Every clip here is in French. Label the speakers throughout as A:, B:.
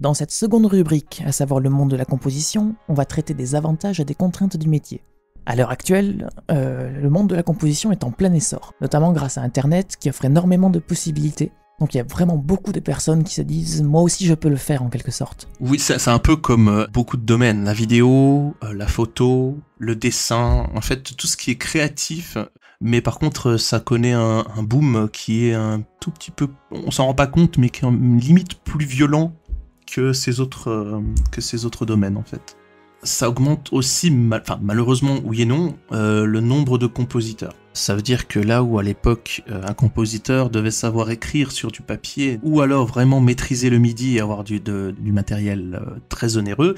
A: Dans cette seconde rubrique, à savoir le monde de la composition, on va traiter des avantages et des contraintes du métier. À l'heure actuelle, le monde de la composition est en plein essor, notamment grâce à Internet qui offre énormément de possibilités. Donc il y a vraiment beaucoup de personnes qui se disent « moi aussi je peux le faire » en quelque sorte.
B: Oui, c'est un peu comme beaucoup de domaines, la vidéo, la photo, le dessin, en fait tout ce qui est créatif, mais par contre ça connaît un boom qui est un tout petit peu, on s'en rend pas compte, mais qui est limite plus violent que ces autres domaines en fait. Ça augmente aussi, malheureusement oui et non, le nombre de compositeurs. Ça veut dire que là où à l'époque un compositeur devait savoir écrire sur du papier ou alors vraiment maîtriser le MIDI et avoir du matériel très onéreux,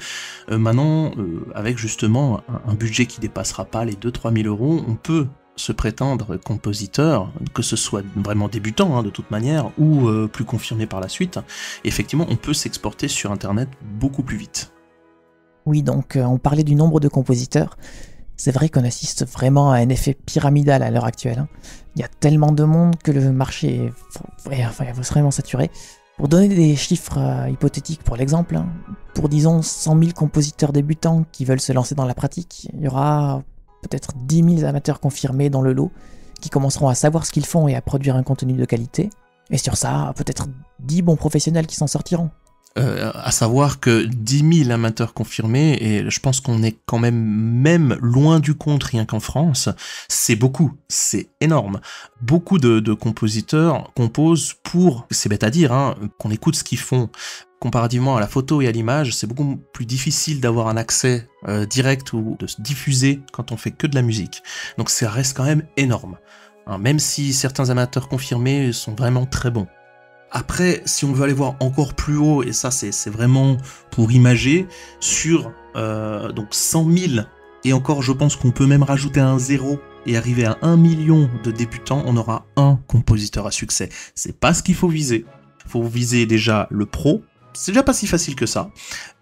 B: maintenant avec justement un budget qui dépassera pas les 2-3 000 euros, on peut se prétendre compositeur, que ce soit vraiment débutant de toute manière ou plus confirmé par la suite. Effectivement, on peut s'exporter sur Internet beaucoup plus vite.
A: Oui, donc on parlait du nombre de compositeurs. C'est vrai qu'on assiste vraiment à un effet pyramidal à l'heure actuelle. Il y a tellement de monde que le marché est vraiment saturé. Pour donner des chiffres hypothétiques pour l'exemple, pour disons 100 000 compositeurs débutants qui veulent se lancer dans la pratique, il y aura peut-être 10 000 amateurs confirmés dans le lot qui commenceront à savoir ce qu'ils font et à produire un contenu de qualité. Et sur ça, peut-être 10 bons professionnels qui s'en sortiront.
B: À savoir que 10 000 amateurs confirmés, et je pense qu'on est quand même loin du compte rien qu'en France, c'est beaucoup, c'est énorme. Beaucoup de compositeurs composent pour, c'est bête à dire, qu'on écoute ce qu'ils font. Comparativement à la photo et à l'image, c'est beaucoup plus difficile d'avoir un accès direct ou de se diffuser quand on fait que de la musique. Donc ça reste quand même énorme, même si certains amateurs confirmés sont vraiment très bons. Après, si on veut aller voir encore plus haut, et ça c'est vraiment pour imager, sur donc 100 000, et encore je pense qu'on peut même rajouter un 0 et arriver à 1 million de débutants, on aura un compositeur à succès. C'est pas ce qu'il faut viser. Il faut viser déjà le pro, c'est déjà pas si facile que ça,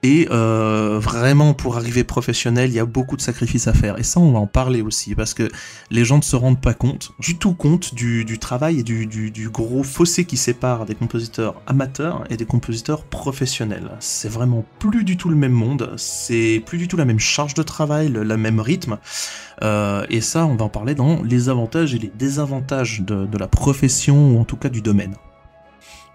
B: et vraiment pour arriver professionnel, il y a beaucoup de sacrifices à faire, et ça on va en parler aussi, parce que les gens ne se rendent pas compte, du tout compte du travail et du gros fossé qui sépare des compositeurs amateurs et des compositeurs professionnels. C'est vraiment plus du tout le même monde, c'est plus du tout la même charge de travail, le même rythme, et ça on va en parler dans les avantages et les désavantages de la profession, ou en tout cas du domaine.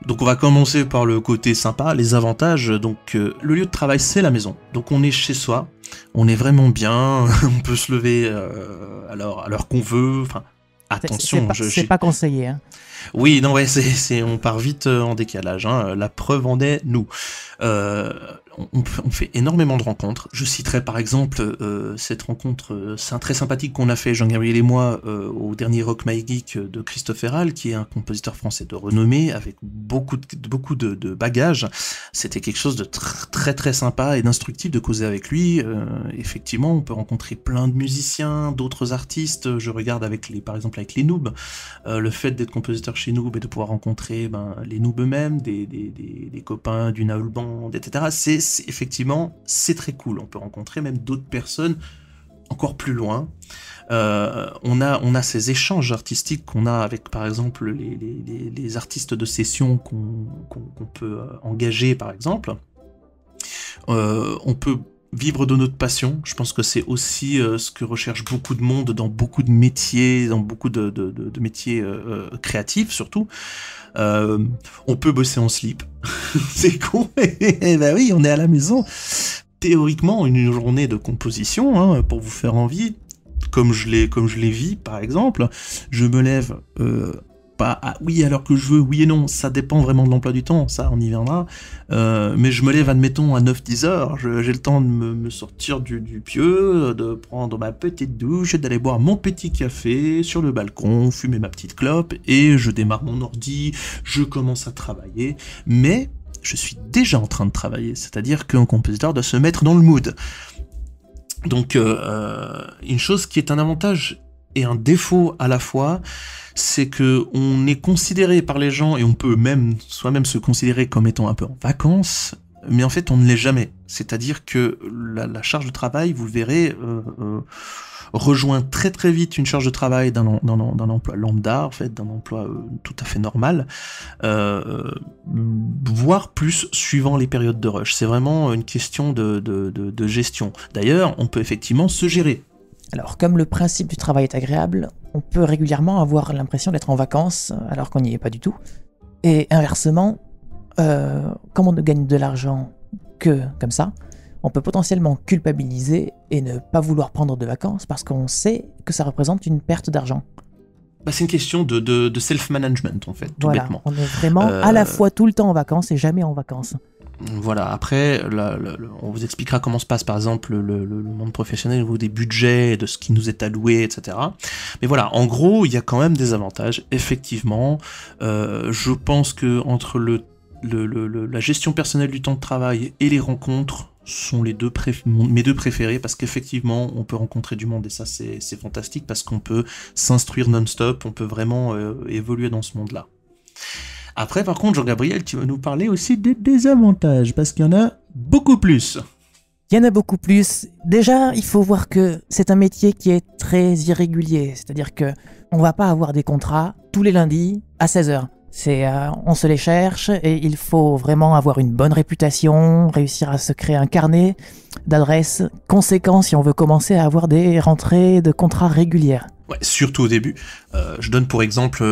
B: Donc on va commencer par le côté sympa, les avantages. Donc le lieu de travail c'est la maison, donc on est chez soi, on est vraiment bien, on peut se lever à l'heure qu'on veut, enfin attention,
A: c'est pas conseillé.
B: Oui, non, ouais, on part vite en décalage, la preuve en est nous. On fait énormément de rencontres. Je citerai par exemple cette rencontre très sympathique qu'on a fait, Jean-Gabriel et moi, au dernier Rock My Geek de Christophe Herral, qui est un compositeur français de renommée, avec beaucoup de bagages. C'était quelque chose de très très sympa et d'instructif de causer avec lui. Effectivement, on peut rencontrer plein de musiciens, d'autres artistes. Je regarde par exemple avec les noobs, le fait d'être compositeur chez Noob et de pouvoir rencontrer les noobs eux-mêmes, des copains d'une Naul Band, etc. Effectivement, c'est très cool. On peut rencontrer même d'autres personnes encore plus loin. On a ces échanges artistiques qu'on a avec, par exemple, les artistes de session qu'on peut engager, par exemple. On peut vivre de notre passion. Je pense que c'est aussi ce que recherche beaucoup de monde dans beaucoup de métiers, dans beaucoup de métiers créatifs surtout. On peut bosser en slip. C'est con, mais bah oui, on est à la maison. Théoriquement, une journée de composition, pour vous faire envie, comme je l'ai vis par exemple, je me lève pas oui à l'heure que je veux, oui et non, ça dépend vraiment de l'emploi du temps, ça on y viendra, mais je me lève admettons à 9-10 heures, j'ai le temps de me sortir du pieu, de prendre ma petite douche, d'aller boire mon petit café sur le balcon, fumer ma petite clope, et je démarre mon ordi, je commence à travailler, mais je suis déjà en train de travailler, c'est-à-dire qu'un compositeur doit se mettre dans le mood. Donc une chose qui est un avantage et un défaut à la fois, c'est que on est considéré par les gens, et on peut même soi-même se considérer comme étant un peu en vacances, mais en fait on ne l'est jamais. C'est-à-dire que la charge de travail, vous le verrez, rejoint très très vite une charge de travail d'un emploi lambda, en fait, d'un emploi tout à fait normal, voire plus suivant les périodes de rush. C'est vraiment une question de gestion. D'ailleurs, on peut effectivement se gérer.
A: Alors, comme le principe du travail est agréable, on peut régulièrement avoir l'impression d'être en vacances alors qu'on n'y est pas du tout. Et inversement, comme on ne gagne de l'argent que comme ça, on peut potentiellement culpabiliser et ne pas vouloir prendre de vacances parce qu'on sait que ça représente une perte d'argent.
B: Bah, c'est une question de self-management, en fait, tout
A: voilà,
B: bêtement.
A: On est vraiment à la fois tout le temps en vacances et jamais en vacances.
B: Voilà, après, on vous expliquera comment se passe, par exemple, le monde professionnel au niveau des budgets, de ce qui nous est alloué, etc. Mais voilà, en gros, il y a quand même des avantages, effectivement. Je pense que entre la gestion personnelle du temps de travail et les rencontres sont mes deux préférés, parce qu'effectivement, on peut rencontrer du monde, et ça, c'est fantastique, parce qu'on peut s'instruire non-stop, on peut vraiment évoluer dans ce monde-là. Après, par contre, Jean-Gabriel, tu vas nous parler aussi des désavantages, parce qu'il y en a beaucoup plus.
A: Il y en a beaucoup plus. Déjà, il faut voir que c'est un métier qui est très irrégulier. C'est-à-dire que on va pas avoir des contrats tous les lundis à 16h. On se les cherche et il faut vraiment avoir une bonne réputation, réussir à se créer un carnet d'adresses conséquent si on veut commencer à avoir des rentrées de contrats régulières.
B: Ouais, surtout au début. Je donne pour exemple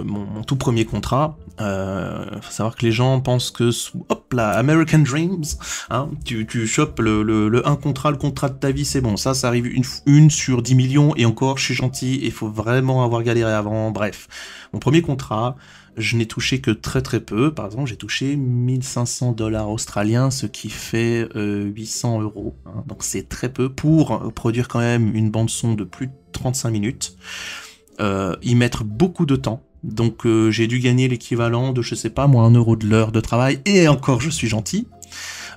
B: mon tout premier contrat. Faut savoir que les gens pensent que hop là, American Dreams, hein, tu chopes un contrat, le contrat de ta vie, c'est bon. Ça arrive une sur 10 millions, et encore, je suis gentil, il faut vraiment avoir galéré avant. Bref, mon premier contrat, je n'ai touché que très très peu. Par exemple, j'ai touché 1500 $ australiens, ce qui fait 800 €. Hein. Donc c'est très peu pour produire quand même une bande son de plus de 35 minutes. Y mettre beaucoup de temps. Donc j'ai dû gagner l'équivalent de, je sais pas moi, 1 € de l'heure de travail, et encore je suis gentil.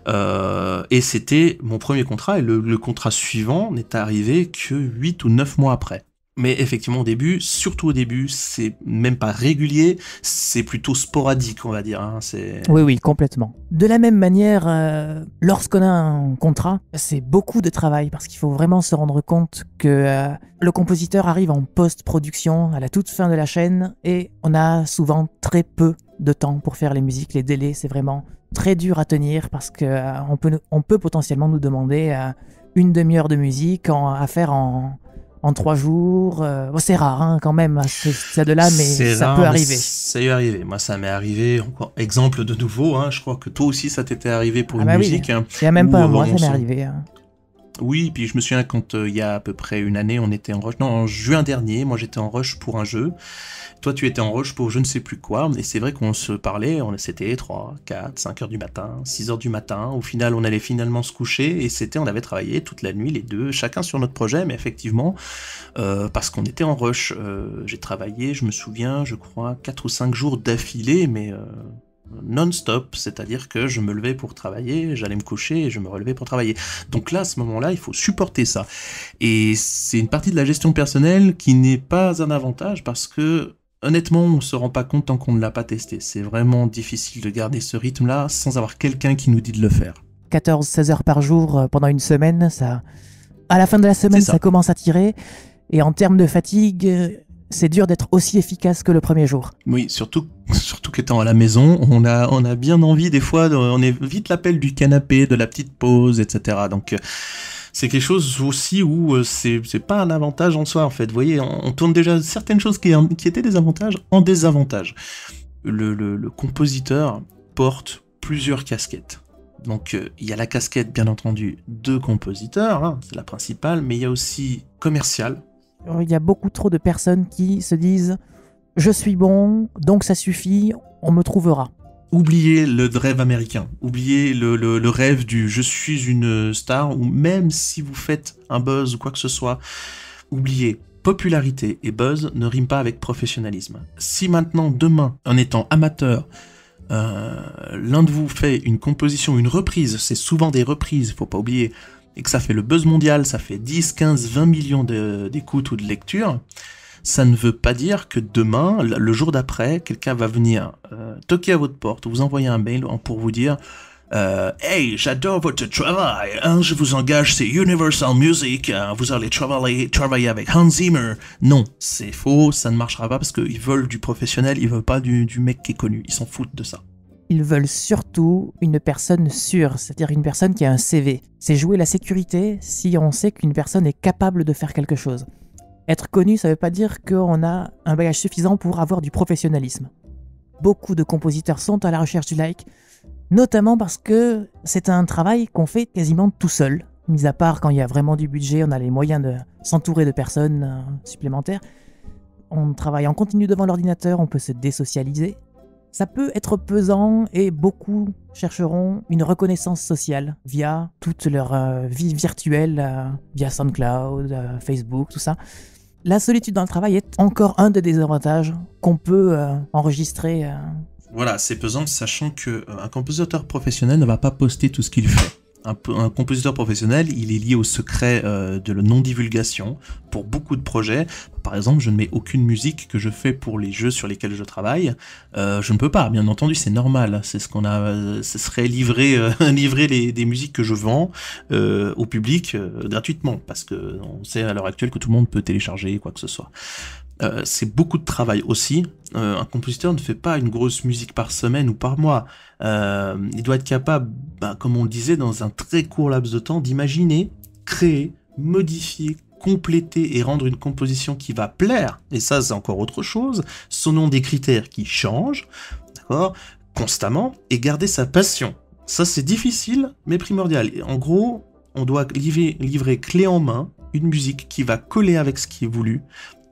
B: Et c'était mon premier contrat, et le contrat suivant n'est arrivé que 8 ou 9 mois après. Mais effectivement, au début, surtout au début, c'est même pas régulier, c'est plutôt sporadique, on va dire. Hein,
A: Oui, complètement. De la même manière, lorsqu'on a un contrat, c'est beaucoup de travail, parce qu'il faut vraiment se rendre compte que le compositeur arrive en post-production, à la toute fin de la chaîne, et on a souvent très peu de temps pour faire les musiques. Les délais, c'est vraiment très dur à tenir, parce qu'on peut potentiellement nous demander une demi-heure de musique à faire en 3 jours. C'est rare hein, quand même à ce stade-là, mais ça peut arriver.
B: Ça est arrivé. Moi, ça m'est arrivé. Encore exemple de nouveau. Hein, je crois que toi aussi, ça t'était arrivé pour une musique.
A: Oui. Il n'y a même pas un mois, ça m'est arrivé. Hein.
B: Oui, puis je me souviens quand il y a à peu près une année, on était en rush. Non, en juin dernier, moi j'étais en rush pour un jeu. Toi, tu étais en rush pour je ne sais plus quoi. Et c'est vrai qu'on se parlait, c'était 3, 4, 5 heures du matin, 6 heures du matin. Au final, on allait finalement se coucher, et on avait travaillé toute la nuit, les deux, chacun sur notre projet, mais effectivement, parce qu'on était en rush. J'ai travaillé, je me souviens, je crois, 4 ou 5 jours d'affilée, mais non-stop, c'est-à-dire que je me levais pour travailler, j'allais me coucher et je me relevais pour travailler. Donc là, à ce moment-là, il faut supporter ça. Et c'est une partie de la gestion personnelle qui n'est pas un avantage, parce que honnêtement, on se rend pas compte tant qu'on ne l'a pas testé. C'est vraiment difficile de garder ce rythme-là sans avoir quelqu'un qui nous dit de le faire.
A: 14-16 heures par jour pendant une semaine, ça... à la fin de la semaine, ça commence à tirer. Et en termes de fatigue, c'est dur d'être aussi efficace que le premier jour.
B: Oui, surtout qu'étant à la maison, on a bien envie des fois, on est vite l'appel du canapé, de la petite pause, etc. Donc c'est quelque chose aussi où c'est pas un avantage en soi en fait. Vous voyez, on tourne déjà certaines choses qui étaient des avantages en désavantage. Le compositeur porte plusieurs casquettes. Donc il y a la casquette bien entendu de compositeur, hein, c'est la principale, mais il y a aussi commercial.
A: Il y a beaucoup trop de personnes qui se disent « Je suis bon, donc ça suffit, on me trouvera ».
B: Oubliez le rêve américain, oubliez le rêve du « je suis une star » ou même si vous faites un buzz ou quoi que ce soit, oubliez. Popularité et buzz ne riment pas avec professionnalisme. Si maintenant, demain, en étant amateur, l'un de vous fait une composition, une reprise, c'est souvent des reprises, faut pas oublier, et que ça fait le buzz mondial, ça fait 10, 15, 20 millions d'écoutes ou de lectures, ça ne veut pas dire que demain, le jour d'après, quelqu'un va venir toquer à votre porte, vous envoyer un mail pour vous dire Hey, j'adore votre travail, hein, je vous engage, c'est Universal Music, vous allez travailler avec Hans Zimmer. Non, c'est faux, ça ne marchera pas parce qu'ils veulent du professionnel, ils veulent pas du mec qui est connu, ils s'en foutent de ça.
A: Ils veulent surtout une personne sûre, c'est-à-dire une personne qui a un CV. C'est jouer la sécurité si on sait qu'une personne est capable de faire quelque chose. Être connu, ça ne veut pas dire qu'on a un bagage suffisant pour avoir du professionnalisme. Beaucoup de compositeurs sont à la recherche du like, notamment parce que c'est un travail qu'on fait quasiment tout seul. Mis à part quand il y a vraiment du budget, on a les moyens de s'entourer de personnes supplémentaires. On travaille en continu devant l'ordinateur, on peut se désocialiser. Ça peut être pesant et beaucoup chercheront une reconnaissance sociale via toute leur vie virtuelle, via SoundCloud, Facebook, tout ça. La solitude dans le travail est encore un des désavantages qu'on peut enregistrer.
B: Voilà, c'est pesant, sachant qu'un compositeur professionnel ne va pas poster tout ce qu'il fait. Un compositeur professionnel, il est lié au secret de la non-divulgation pour beaucoup de projets. Par exemple, je ne mets aucune musique que je fais pour les jeux sur lesquels je travaille. Je ne peux pas, bien entendu, c'est normal. C'est ce qu'on a, ce serait livrer des musiques que je vends au public gratuitement, parce que on sait à l'heure actuelle que tout le monde peut télécharger quoi que ce soit. C'est beaucoup de travail aussi. Un compositeur ne fait pas une grosse musique par semaine ou par mois. Il doit être capable, comme on le disait, dans un très court laps de temps, d'imaginer, créer, modifier, compléter et rendre une composition qui va plaire. Et ça, c'est encore autre chose. Selon des critères qui changent, d'accord, constamment, et garder sa passion. Ça, c'est difficile, mais primordial. En gros, on doit livrer clé en main une musique qui va coller avec ce qui est voulu,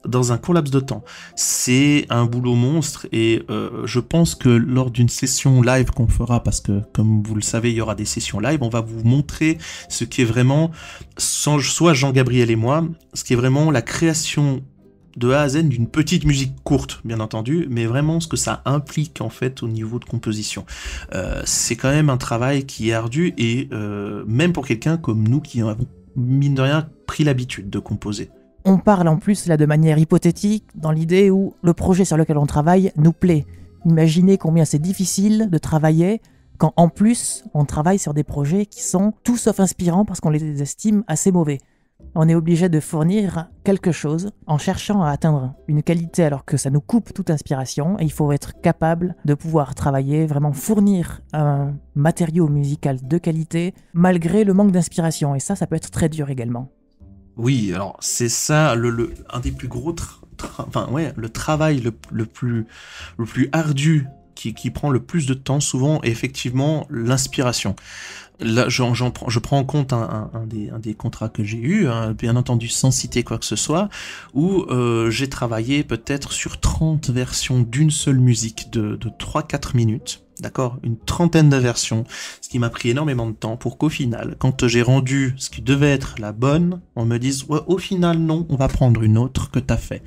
B: dans un court laps de temps. C'est un boulot monstre et je pense que lors d'une session live qu'on fera, parce que comme vous le savez, il y aura des sessions live, on va vous montrer ce qui est vraiment, soit Jean-Gabriel et moi, ce qui est vraiment la création de A à Z d'une petite musique courte, bien entendu, mais vraiment ce que ça implique en fait au niveau de composition. C'est quand même un travail qui est ardu et même pour quelqu'un comme nous qui avons mine de rien pris l'habitude de composer.
A: On parle en plus là de manière hypothétique, dans l'idée où le projet sur lequel on travaille nous plaît. Imaginez combien c'est difficile de travailler quand en plus on travaille sur des projets qui sont tout sauf inspirants parce qu'on les estime assez mauvais. On est obligé de fournir quelque chose en cherchant à atteindre une qualité alors que ça nous coupe toute inspiration et il faut être capable de pouvoir travailler, vraiment fournir un matériau musical de qualité malgré le manque d'inspiration et ça peut être très dur également.
B: Oui, alors c'est ça un des plus gros le travail le plus ardu qui prend le plus de temps souvent est effectivement l'inspiration. Là, je prends en compte un des contrats que j'ai eu, hein, bien entendu sans citer quoi que ce soit, où j'ai travaillé peut-être sur 30 versions d'une seule musique de 3-4 minutes. D'accord, une trentaine de versions, ce qui m'a pris énormément de temps pour qu'au final, quand j'ai rendu ce qui devait être la bonne, on me dise ouais, au final non, on va prendre une autre que t'as fait.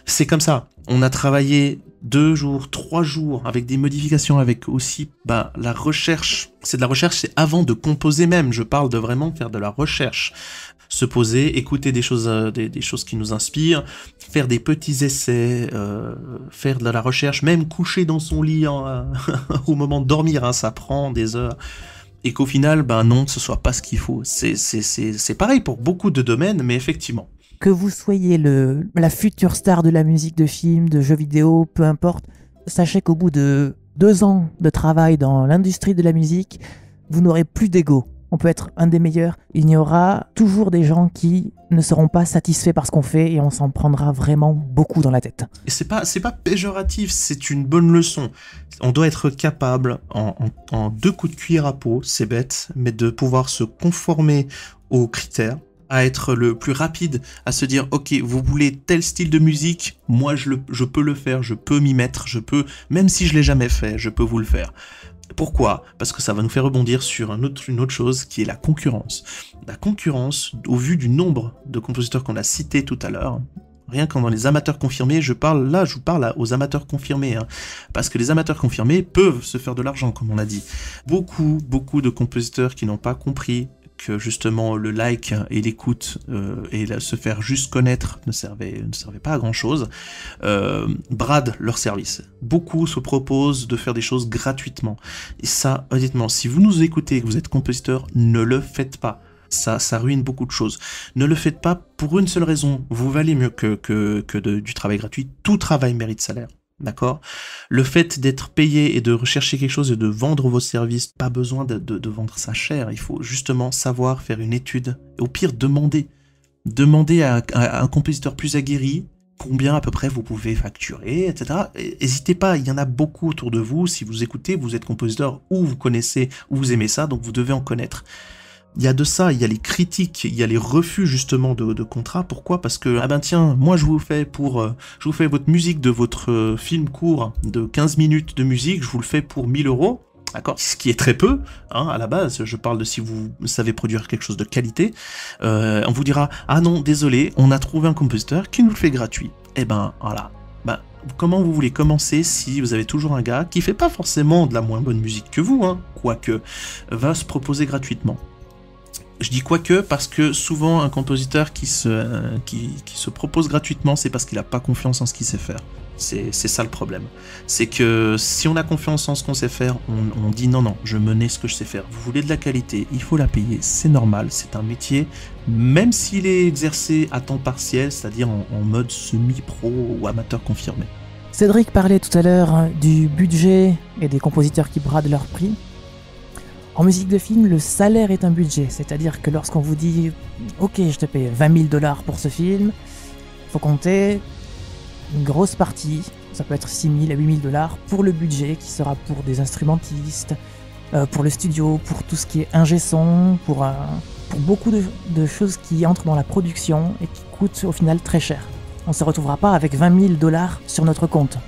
B: C'est comme ça. On a travaillé 2 jours, 3 jours avec des modifications, avec aussi la recherche. C'est de la recherche, c'est avant de composer même. Je parle de vraiment faire de la recherche. Se poser, écouter des choses qui nous inspirent, faire des petits essais, faire de la recherche, même coucher dans son lit au moment de dormir, hein, ça prend des heures. Et qu'au final, non, ce soit pas ce qu'il faut. C'est pareil pour beaucoup de domaines, mais effectivement.
A: Que vous soyez la future star de la musique, de films, de jeux vidéo, peu importe, sachez qu'au bout de 2 ans de travail dans l'industrie de la musique, vous n'aurez plus d'ego. On peut être un des meilleurs. Il y aura toujours des gens qui ne seront pas satisfaits par ce qu'on fait et on s'en prendra vraiment beaucoup dans la tête.
B: Et c'est pas péjoratif, c'est une bonne leçon. On doit être capable, en 2 coups de cuillère à peau, c'est bête, mais de pouvoir se conformer aux critères, à être le plus rapide, à se dire ok, vous voulez tel style de musique, moi je peux le faire, je peux m'y mettre, même si je l'ai jamais fait, je peux vous le faire. Pourquoi ? Parce que ça va nous faire rebondir sur une autre chose qui est la concurrence. La concurrence, au vu du nombre de compositeurs qu'on a cités tout à l'heure, rien qu'en dans les amateurs confirmés, je vous parle aux amateurs confirmés, hein, parce que les amateurs confirmés peuvent se faire de l'argent, comme on a dit. Beaucoup de compositeurs qui n'ont pas compris que justement le like et l'écoute se faire juste connaître ne servait pas à grand chose, bradent leur service. Beaucoup se proposent de faire des choses gratuitement. Et ça, honnêtement, si vous nous écoutez et que vous êtes compositeur, ne le faites pas. Ça ruine beaucoup de choses. Ne le faites pas pour une seule raison. Vous valez mieux que du travail gratuit. Tout travail mérite salaire. D'accord? Le fait d'être payé et de rechercher quelque chose et de vendre vos services, pas besoin de vendre ça cher. Il faut justement savoir faire une étude. Et au pire, demander. Demandez à un compositeur plus aguerri combien à peu près vous pouvez facturer, etc. N'hésitez pas, il y en a beaucoup autour de vous. Si vous écoutez, vous êtes compositeur ou vous connaissez ou vous aimez ça, donc vous devez en connaître. Il y a de ça, il y a les critiques, il y a les refus justement de contrats. Pourquoi? Parce que, ah ben tiens, moi je vous fais votre musique de votre film court de 15 minutes de musique, je vous le fais pour 1000 €, d'accord? Ce qui est très peu, hein, à la base, je parle de si vous savez produire quelque chose de qualité. On vous dira, ah non, désolé, on a trouvé un compositeur qui nous le fait gratuit. Eh ben, voilà. Ben, comment vous voulez commencer si vous avez toujours un gars qui fait pas forcément de la moins bonne musique que vous, hein, quoique, va se proposer gratuitement? Je dis quoique parce que souvent un compositeur qui se propose gratuitement, c'est parce qu'il n'a pas confiance en ce qu'il sait faire. C'est ça le problème. C'est que si on a confiance en ce qu'on sait faire, on dit non, je menais ce que je sais faire. Vous voulez de la qualité, il faut la payer, c'est normal, c'est un métier, même s'il est exercé à temps partiel, c'est-à-dire en mode semi-pro ou amateur confirmé.
A: Cédric parlait tout à l'heure du budget et des compositeurs qui bradent leur prix. En musique de film, le salaire est un budget, c'est-à-dire que lorsqu'on vous dit « Ok, je te paye 20 000 $ pour ce film », faut compter une grosse partie, ça peut être 6 000 à 8 000 $ pour le budget qui sera pour des instrumentistes, pour le studio, pour tout ce qui est ingé son, pour beaucoup de choses qui entrent dans la production et qui coûtent au final très cher. On ne se retrouvera pas avec 20 000 $ sur notre compte.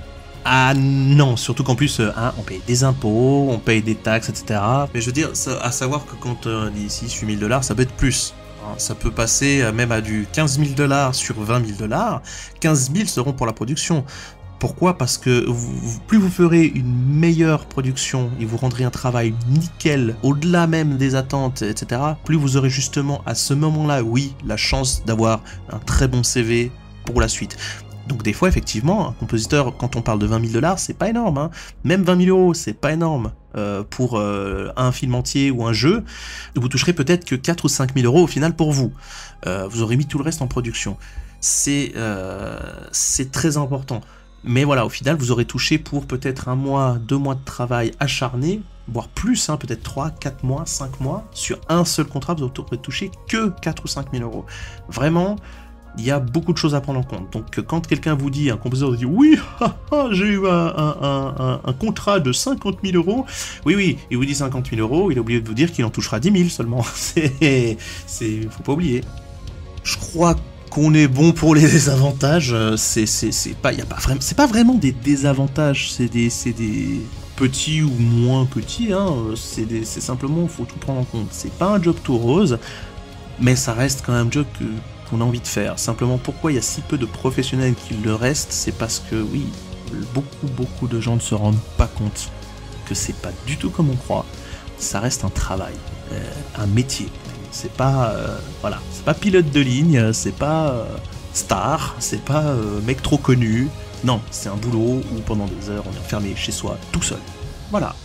B: Ah non, surtout qu'en plus, on paye des impôts, on paye des taxes, etc. Mais je veux dire, à savoir que quand on dit ici 8 000 $, ça peut être plus. Hein, ça peut passer même à du 15 000 $ sur 20 000 $. 15 000 seront pour la production. Pourquoi? Parce que plus vous ferez une meilleure production et vous rendrez un travail nickel, au-delà même des attentes, etc., plus vous aurez justement à ce moment-là, oui, la chance d'avoir un très bon CV pour la suite. Donc des fois, effectivement, un compositeur, quand on parle de 20 000 $, c'est pas énorme. Hein. Même 20 000 €, c'est pas énorme pour un film entier ou un jeu. Vous toucherez peut-être que 4 ou 5 000 € au final pour vous. Vous aurez mis tout le reste en production. C'est très important. Mais voilà, au final, vous aurez touché pour peut-être 1 mois, 2 mois de travail acharné, voire plus, hein, peut-être 3, 4 mois, 5 mois. Sur un seul contrat, vous aurez touché que 4 ou 5 000 €. Vraiment, il y a beaucoup de choses à prendre en compte. Donc quand quelqu'un vous dit, un compositeur vous dit « Oui, j'ai eu un contrat de 50 000 €. » Oui, il vous dit 50 000 €, il a oublié de vous dire qu'il en touchera 10 000 seulement. Faut pas oublier. Je crois qu'on est bon pour les désavantages. C'est pas vraiment des désavantages, c'est des petits ou moins petits. Hein. C'est simplement, il faut tout prendre en compte. C'est pas un job tout rose, mais ça reste quand même un job qu'on a envie de faire. Simplement, pourquoi il y a si peu de professionnels qui le restent, c'est parce que, oui, beaucoup de gens ne se rendent pas compte que c'est pas du tout comme on croit. Ça reste un travail, un métier. C'est pas, c'est pas pilote de ligne, c'est pas star, c'est pas mec trop connu. Non, c'est un boulot où pendant des heures, on est enfermé chez soi, tout seul. Voilà.